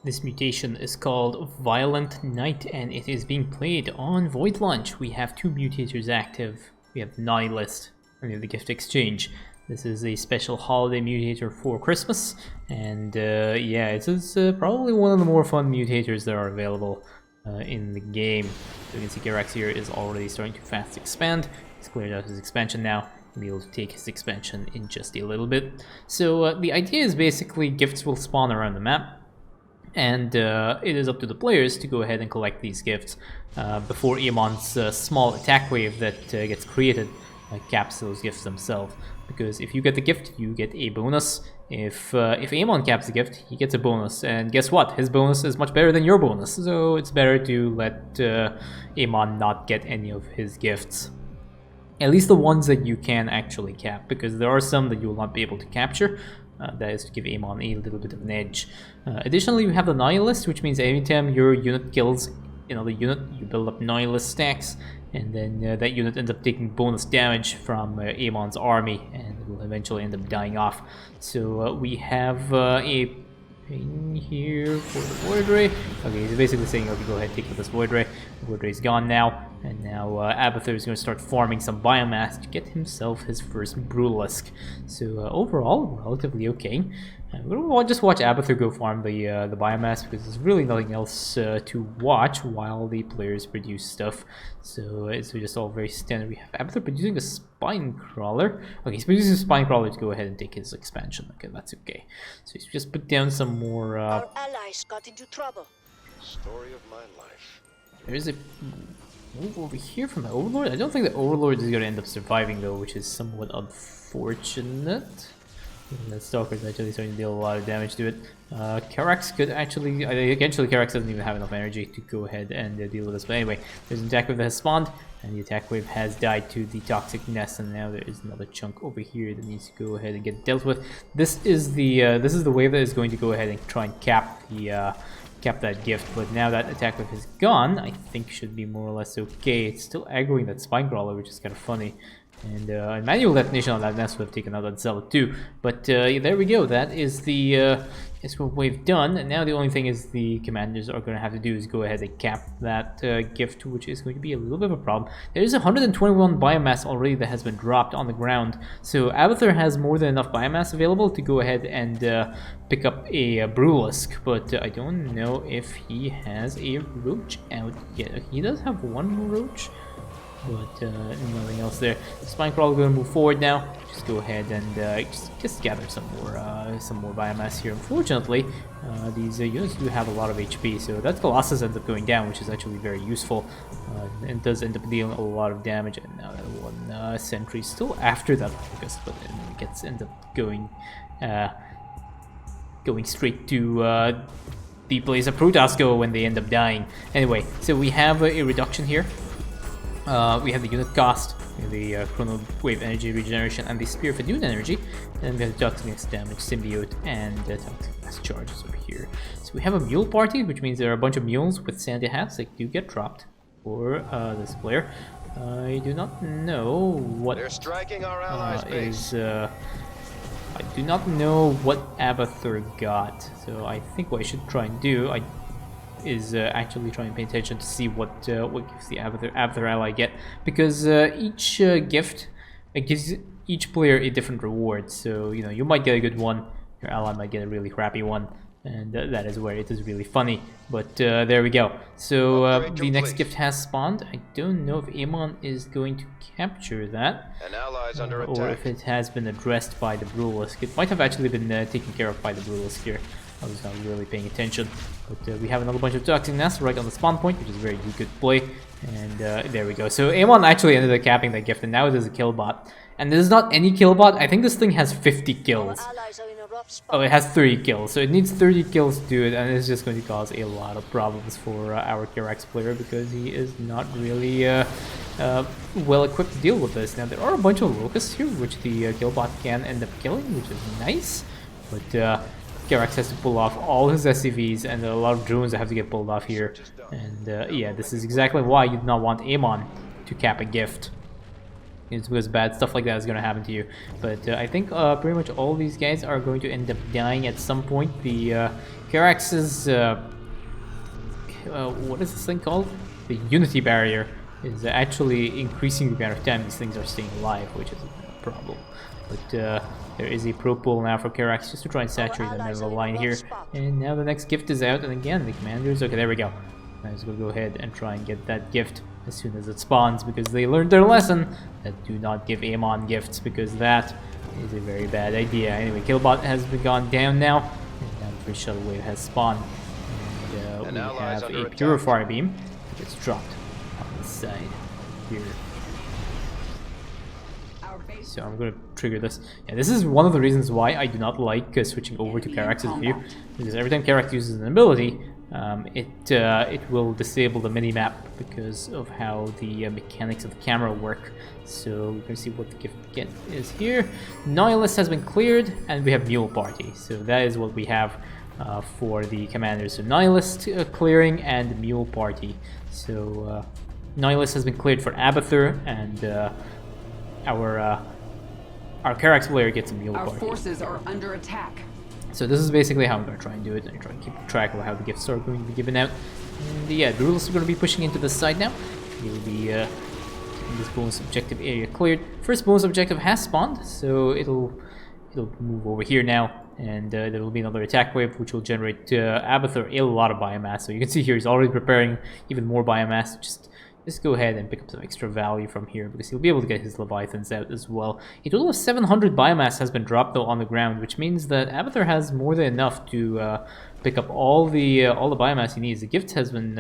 This mutation is called Violent Night, and it is being played on Void Launch. We have two mutators active. We have the Nihilist, and we have the Gift Exchange. This is a special holiday mutator for Christmas, and yeah, it is probably one of the more fun mutators that are available in the game. So you can see Karax here is already starting to fast expand. He's cleared out his expansion now. He'll be able to take his expansion in just a little bit. So the idea is basically gifts will spawn around the map, and it is up to the players to go ahead and collect these gifts before Amon's small attack wave that gets created caps those gifts themselves. Because if you get the gift, you get a bonus. If Amon caps the gift, he gets a bonus. And guess what? His bonus is much better than your bonus. So it's better to let Amon not get any of his gifts. At least the ones that you can actually cap, because there are some that you will not be able to capture. That is to give Amon a little bit of an edge. Additionally, we have the Nihilist, which means anytime your unit kills another unit, you build up Nihilist stacks, and then that unit ends up taking bonus damage from Amon's army, and it will eventually end up dying off. So we have a ping here for the Void Ray. Okay, he's basically saying, okay, go ahead, take this Void Ray. The Void Ray's gone now, and now Abathur is going to start farming some biomass to get himself his first Brutalisk. So overall, relatively okay. We'll just watch Abathur go farm the biomass, because there's really nothing else to watch while the players produce stuff. So it's just all very standard. We have Abathur producing a Spine Crawler. Okay, he's producing a Spine Crawler to go ahead and take his expansion. Okay, that's okay. So he's just put down some more... Our allies got into trouble. Story of my life. There's a move over here from the Overlord. I don't think the Overlord is going to end up surviving, though, which is somewhat unfortunate. That Stalker is actually starting to deal a lot of damage to it. Karax could actually... Eventually, Karax doesn't even have enough energy to go ahead and deal with this. But anyway, there's an attack wave that has spawned, and the attack wave has died to the Toxic Nest, and now there is another chunk over here that needs to go ahead and get dealt with. This is the wave that is going to go ahead and try and cap that gift, but now that attack wave is gone, I think should be more or less okay. It's still aggroing that Spine Crawler, which is kind of funny. And a manual detonation on that nest would have taken out that Zealot too. But there we go. That is is what we've done. And now the only thing is the commanders are going to have to do is go ahead and cap that gift, which is going to be a little bit of a problem. There is 121 biomass already that has been dropped on the ground. So Abathur has more than enough biomass available to go ahead and pick up a Brutalisk. But I don't know if he has a Roach out yet. He does have one Roach, but nothing else there. The Spine Crawler going to move forward now. Just go ahead and just gather some more biomass here. Unfortunately, these units do have a lot of HP, so that Colossus ends up going down, which is actually very useful, and does end up dealing a lot of damage. And now that one sentry still after that focus, but then it ends up going straight to the place of Protoss go when they end up dying. Anyway, so we have a reduction here. We have the unit cost, the Chrono Wave Energy Regeneration, and the Spear of Adune Energy. And we have the Toxic Damage, Symbiote, and Toxic Mass Charges over here. So we have a Mule Party, which means there are a bunch of mules with sandy hats that do get dropped for this player. I do not know what They're striking our allies' base. I do not know what Abathur got, so I think what I should try and do is actually try and pay attention to see what gifts the Abathur ally get, because each gift gives each player a different reward. So you might get a good one, your ally might get a really crappy one, and that is where it is really funny. But there we go. So the next gift has spawned. I don't know if Amon is going to capture that, An ally's under or attack. if it has been addressed by the Brutalisk. It might have actually been taken care of by the Brutalisk here. I was not really paying attention, but we have another bunch of Toxic Nests right on the spawn point, which is a very good play. And there we go. So Amon actually ended up capping that gift, and now it is a kill bot. And this is not any kill bot. I think this thing has 50 kills. Our allies are in a rough spot. Oh, it has 30 kills, so it needs 30 kills to do it, and it's just going to cause a lot of problems for our Karax player, because he is not really well equipped to deal with this. Now there are a bunch of locusts here, which the kill bot can end up killing, which is nice, but Karax has to pull off all his SCVs, and a lot of drones that have to get pulled off here. And yeah, this is exactly why you do not want Amon to cap a gift. It's because bad stuff like that is going to happen to you. But I think pretty much all these guys are going to end up dying at some point. The Karax's what is this thing called? The Unity Barrier is actually increasing the amount of time these things are staying alive, which is a problem. But there is a pro pull now for Karax just to try and saturate the middle of the line here. And now the next gift is out, and again the commanders. Okay, there we go. I was gonna go ahead and try and get that gift as soon as it spawns, because they learned their lesson that do not give Amon gifts, because that is a very bad idea. Anyway, Killbot has been gone down now, and now the free shuttle wave has spawned. And we have a Purifier Beam that gets dropped on the side here. So I'm going to trigger this. Yeah, this is one of the reasons why I do not like switching over to Karax's view, because every time Karax uses an ability, it will disable the minimap because of how the mechanics of the camera work. So we're going to see what the gift get is here. Nihilist has been cleared, and we have Mule Party. So that is what we have for the commanders. So Nihilist clearing and Mule Party. So Nihilist has been cleared for Abathur, and our Karax player gets a Mule Party. Our forces are under attack. So this is basically how I'm going to try and do it. I'm trying to keep track of how the gifts are going to be given out. And yeah, the rules are going to be pushing into this side now. We'll be getting this bonus objective area cleared. First bonus objective has spawned, so it'll move over here now. And there will be another attack wave, which will generate Abathur a lot of biomass. So you can see here he's already preparing even more biomass. Just go ahead and pick up some extra value from here, because he'll be able to get his Leviathans out as well. A total of 700 biomass has been dropped though on the ground, which means that Abathur has more than enough to pick up all the biomass he needs. The gift has been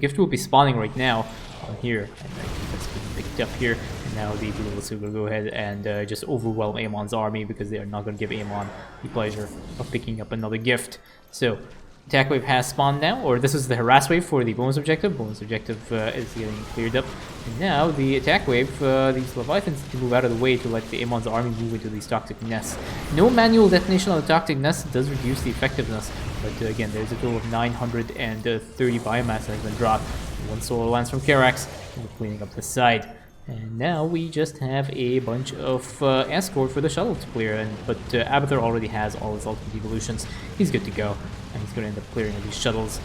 gift will be spawning right now on here, and I think that's been picked up here. And now the duelists will go ahead and just overwhelm Amon's army, because they are not going to give Amon the pleasure of picking up another gift. So attack wave has spawned now, or this is the harass wave for the bonus objective. Bonus objective is getting cleared up. And now the attack wave, these Leviathans need to move out of the way to let the Amon's army move into these toxic nests. No manual detonation on the toxic nests does reduce the effectiveness, but again, there's a total of 930 biomass that has been dropped. One solar lance from Karax, and we're cleaning up the side. And now we just have a bunch of escort for the shuttle to clear, but Abathur already has all his ultimate evolutions. He's good to go, and he's going to end up clearing all these shuttles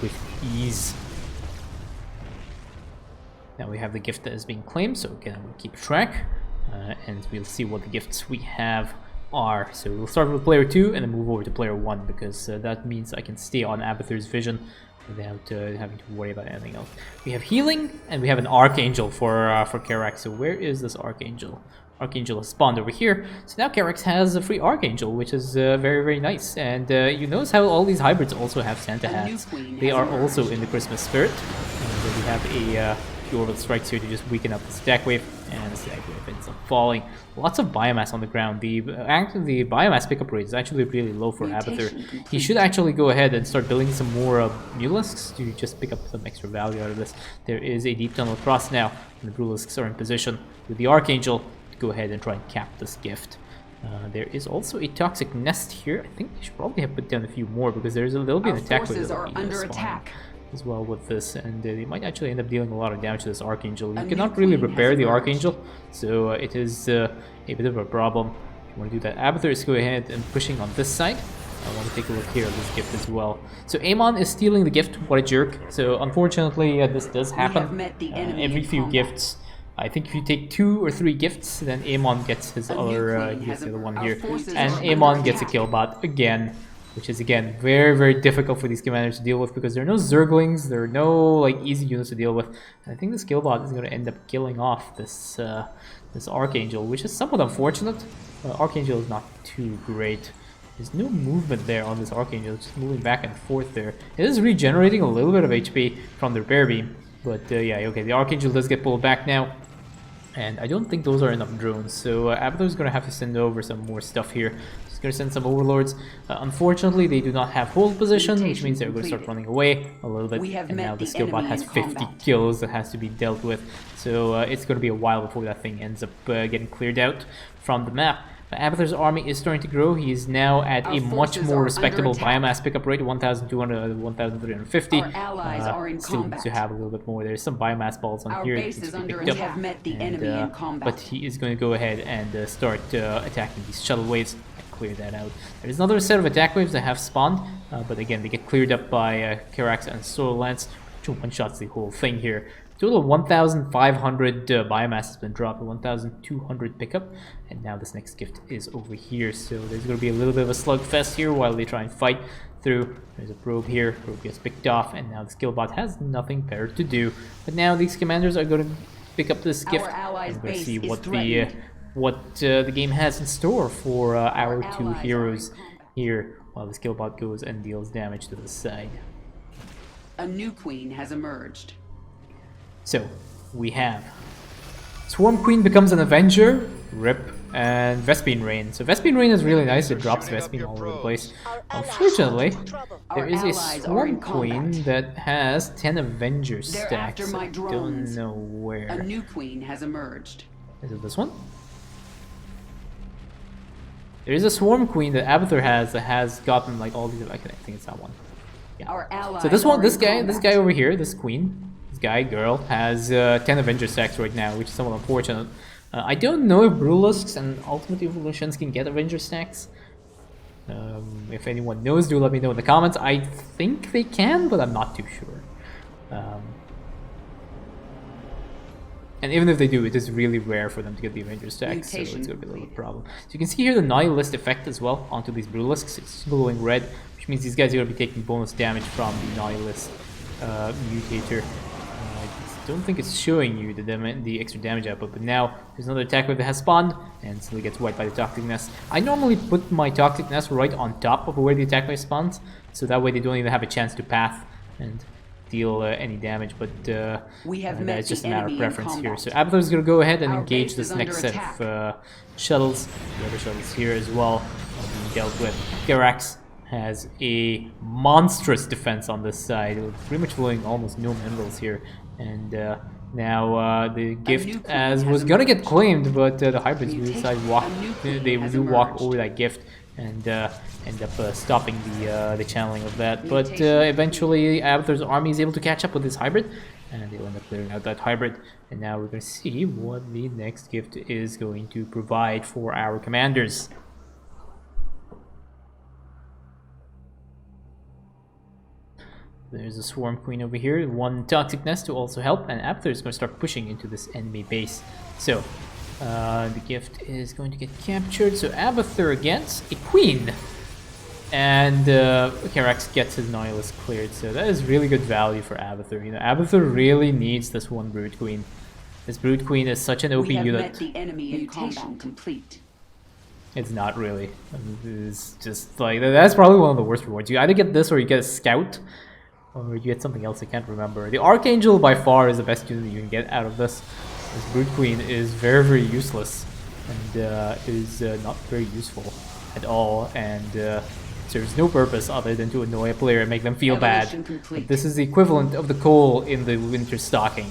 with ease. Now we have the gift that is being claimed, so again we'll keep track, and we'll see what the gifts we have are. So we'll start with player 2 and then move over to player 1, because that means I can stay on Abathur's vision without having to worry about anything else. We have healing, and we have an Archangel for Karax. So where is this Archangel? Archangel has spawned over here. So now Karax has a free Archangel, which is very, very nice. And you notice how all these hybrids also have Santa hats. They are also in the Christmas spirit. And we have a few orbital strikes here to just weaken up the stack wave, and the stack wave ends up falling. Lots of biomass on the ground. The biomass pickup rate is actually really low for Abathur. He should actually go ahead and start building some more Mulisks to just pick up some extra value out of this. There is a deep tunnel across now, and the Brulisks are in position with the Archangel to go ahead and try and cap this gift. There is also a toxic nest here. I think they should probably have put down a few more, because there'll be an attack wave that will be under attack as well with this, and they might actually end up dealing a lot of damage to this Archangel. You cannot really repair the Archangel, so it is a bit of a problem. If you want to do that, Abathur is going ahead and pushing on this side. I want to take a look here at this gift as well. So Amon is stealing the gift. What a jerk. So unfortunately this does happen every few gifts. I think if you take 2 or 3 gifts, then Amon gets his other one here, and Amon gets a Killbot again, which is again very, very difficult for these commanders to deal with, because there are no Zerglings, there are no like easy units to deal with. And I think this Killbot is going to end up killing off this this Archangel, which is somewhat unfortunate. Archangel is not too great. There's no movement there on this Archangel, it's just moving back and forth there. It is regenerating a little bit of HP from the repair beam, but yeah, okay, the Archangel does get pulled back now. And I don't think those are enough drones, so Abathur's going to have to send over some more stuff here. He's going to send some Overlords. Unfortunately, they do not have hold position, which means they're going to start running away a little bit. And now the Skillbot has 50 kills that has to be dealt with, so it's going to be a while before that thing ends up getting cleared out from the map. Abathur's army is starting to grow. He is now at a much more respectable biomass pickup rate, 1,200, 1,350. Still needs to have a little bit more. There's some biomass balls on here. But he is going to go ahead and start attacking these shuttle waves and clear that out. There's another set of attack waves that have spawned. but again, they get cleared up by Karax and Solar Lance, which one-shots the whole thing here. Total of 1,500 biomass has been dropped, 1,200 pickup, and now this next gift is over here. So there's going to be a little bit of a slugfest here while they try and fight through. There's a probe here, probe gets picked off, and now the skill bot has nothing better to do. But now these commanders are going to pick up this gift, and we're going to see what the game has in store for our two heroes here, while the skill bot goes and deals damage to the side. A new queen has emerged. So, we have Swarm Queen becomes an Avenger, RIP, and Vespene Rain. So Vespene Rain is really nice, it drops Vespene all over the place. Unfortunately, there is a Swarm Queen that has 10 Avenger stacks. I don't know where. A new queen has emerged. Is it this one? There is a Swarm Queen that Abathur has that has gotten like all these, I think it's that one. Yeah. So this one, this guy over here, this queen, guy, girl, has 10 Avenger stacks right now, which is somewhat unfortunate. I don't know if Brulisks and Ultimate Evolutions can get Avenger stacks. If anyone knows, do let me know in the comments. I think they can, but I'm not too sure. And even if they do, it is really rare for them to get the Avenger stacks, so it's going to be a little problem. So you can see here the Nihilist effect as well onto these Brulisks. It's glowing red, which means these guys are going to be taking bonus damage from the Nihilist Mutator. I don't think it's showing you the extra damage output, but now there's another attack wave that has spawned and suddenly gets wiped by the Toxic Nest. I normally put my Toxic Nest right on top of where the attack wave spawns, so that way they don't even have a chance to path and deal any damage, but that's just a matter of preference here. So Abathur is going to go ahead and engage this next set of shuttles. The other shuttles here as well are being dealt with. Karax has a monstrous defense on this side, pretty much flowing almost no minerals here. And now the gift as was gonna get claimed, but the hybrids decide they do walk over that gift and end up stopping the channeling of that. But eventually Abathur's army is able to catch up with this hybrid, and they'll end up clearing out that hybrid. And now we're going to see what the next gift is going to provide for our commanders. There's a Swarm Queen over here, one Toxic Nest to also help, and Abathur is going to start pushing into this enemy base. So, the gift is going to get captured, so Abathur against a Queen. And Karax gets his Nihilist cleared, so that is really good value for Abathur. You know, Abathur really needs this one Brood Queen. This Brood Queen is such an OP unit. Met the enemy in combat complete. It's not really. It's just like, that's probably one of the worst rewards. You either get this or you get a Scout, or you get something else I can't remember. The Archangel by far is the best unit you can get out of this. This Brood Queen is very, very useless and is not very useful at all, and serves no purpose other than to annoy a player and make them feel bad. But this is the equivalent of the coal in the winter stocking.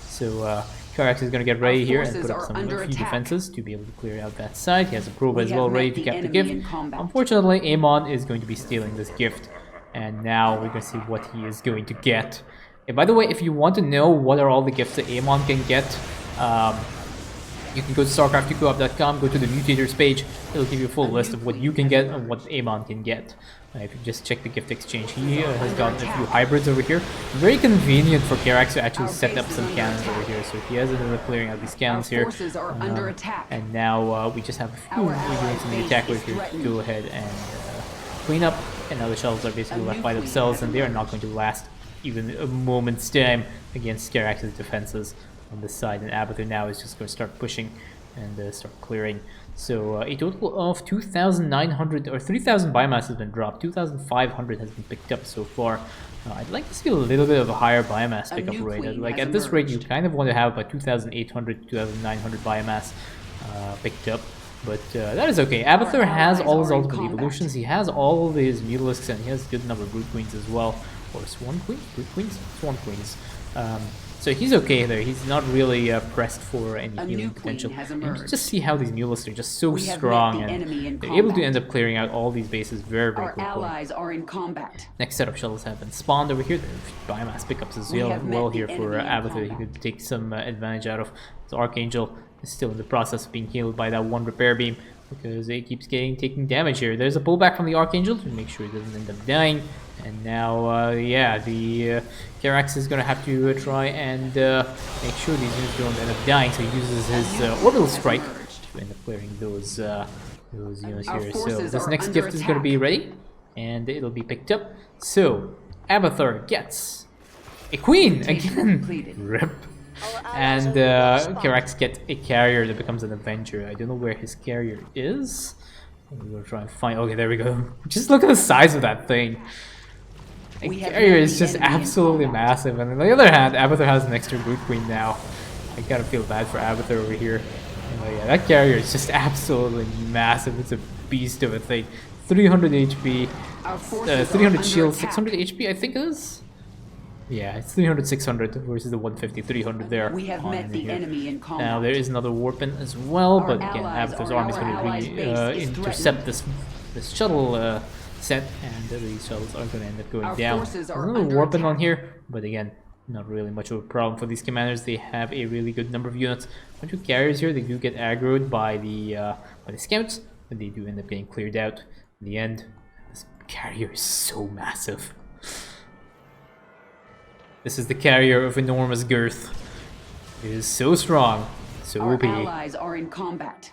So Karax is going to get ready here and put up some few defenses to be able to clear out that side. He has a probe as well ready to cap the gift. Unfortunately, Amon is going to be stealing this gift. And now we're going to see what he is going to get. And by the way, if you want to know what are all the gifts that Amon can get, you can go to Starcraft2coop.com, go to the Mutators page. It'll give you a full list of what you can get and what Amon can get. If you just check the gift exchange, he has gotten a few hybrids over here. Very convenient for Karax to actually set up some cannons over here. So he has ended up clearing out these cannons here. And now we just have a few units in the attack wave here to go ahead and clean up. And now the shuttles are basically left by themselves, and they are not going to last even a moment's time against Karax's defenses on this side. And Abathur now is just going to start pushing and start clearing. So a total of 2,900 or 3,000 biomass has been dropped. 2,500 has been picked up so far. I'd like to see a little bit of a higher biomass pickup rate. Like at this rate, you kind of want to have about 2,800 to 2,900 biomass picked up. But that is okay. Abathur has all his ultimate evolutions, he has all of his Mutalisks, and he has a good number of Brood Queens as well. Or Swarm Queens? Brood Queens? Swarm Queens. So he's okay there. He's not really pressed for any healing potential. And just see how these Mutalisks are just so strong, and they're able to end up clearing out all these bases very, very quickly. Our allies are in combat. Next set of shuttles have been spawned over here. There are biomass pickups as well here for Abathur. He could take some advantage out of. The Archangel is still in the process of being healed by that one repair beam. because it keeps taking damage here. There's a pullback from the Archangel to make sure it doesn't end up dying. And now, yeah, the Karax is gonna have to try and make sure these units don't end up dying. So he uses his Orbital Strike to end up clearing those units here. So this next gift is gonna be ready, and it'll be picked up. So Abathur gets a Queen again. Rip. And Karax gets a carrier that becomes an Avenger. I don't know where his carrier is. We're gonna try and find. Okay, there we go. Just look at the size of that thing. The carrier is just absolutely massive. And on the other hand, Abathur has an extra Brood Queen now. I gotta feel bad for Abathur over here. Oh yeah, that carrier is just absolutely massive. It's a beast of a thing. 300 HP, 300 shield, 600 HP, I think it is. Yeah, it's 300, 600 versus the 150, 300 there. We have met the enemy in combat. Now there is another Warpin as well, but again, Abathur's army is going to intercept this shuttle set, and these shuttles are going to end up going down. There's another Warpin on here, but again, not really much of a problem for these commanders. They have a really good number of units. A bunch of carriers here. They do get aggroed by the scouts, but they do end up getting cleared out in the end. This carrier is so massive. This is the carrier of enormous girth. It is so strong, so OP. Our allies are in combat.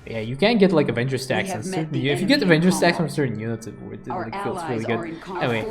Yeah, you can get like Avenger stacks on certain. If you get Avenger stacks from certain units, it like, feels really good. Anyway,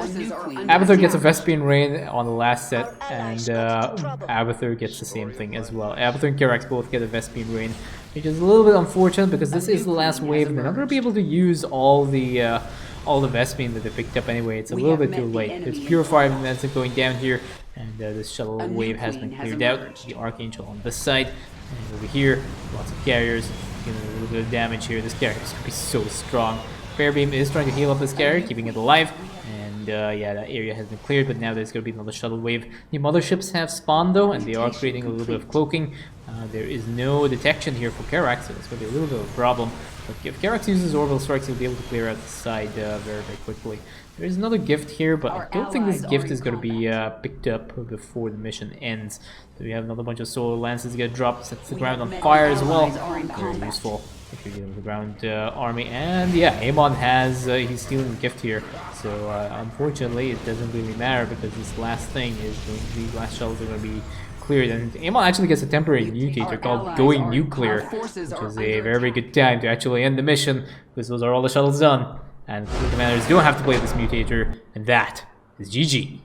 Abathur gets a Vespian Rain on the last set, and Abathur gets the same thing as well. Abathur and Karax both get a Vespian Rain, which is a little bit unfortunate because this is the last wave, and they're not going to be able to use all the Vespian that they picked up anyway. It's a little bit too late. There's Purifier that ends up going down here, and this shuttle wave has been cleared out. The Archangel on this side, and over here, lots of carriers. A little bit of damage here. This carrier is going to be so strong. Fairbeam is trying to heal up this carrier, keeping it alive. And yeah, that area has been cleared, but now there's going to be another shuttle wave. The motherships have spawned though, and they are creating a little bit of cloaking. There is no detection here for Karax, so it's going to be a little bit of a problem. But if Karax uses orbital strikes, he'll be able to clear out the side very, very quickly. There is another gift here, but I don't think this gift is going to be picked up before the mission ends. So we have another bunch of solar lances get dropped, sets the ground on fire as well. Very useful if you're dealing with the ground army. And yeah, Amon has, he's stealing the gift here. So unfortunately, it doesn't really matter because this last thing is going to be, last shells are going to be cleared. And Amon actually gets a temporary mutator called Going Nuclear, which is a very, very good time to actually end the mission because those are all the shuttles done. And the commanders don't have to play this mutator, and that is GG.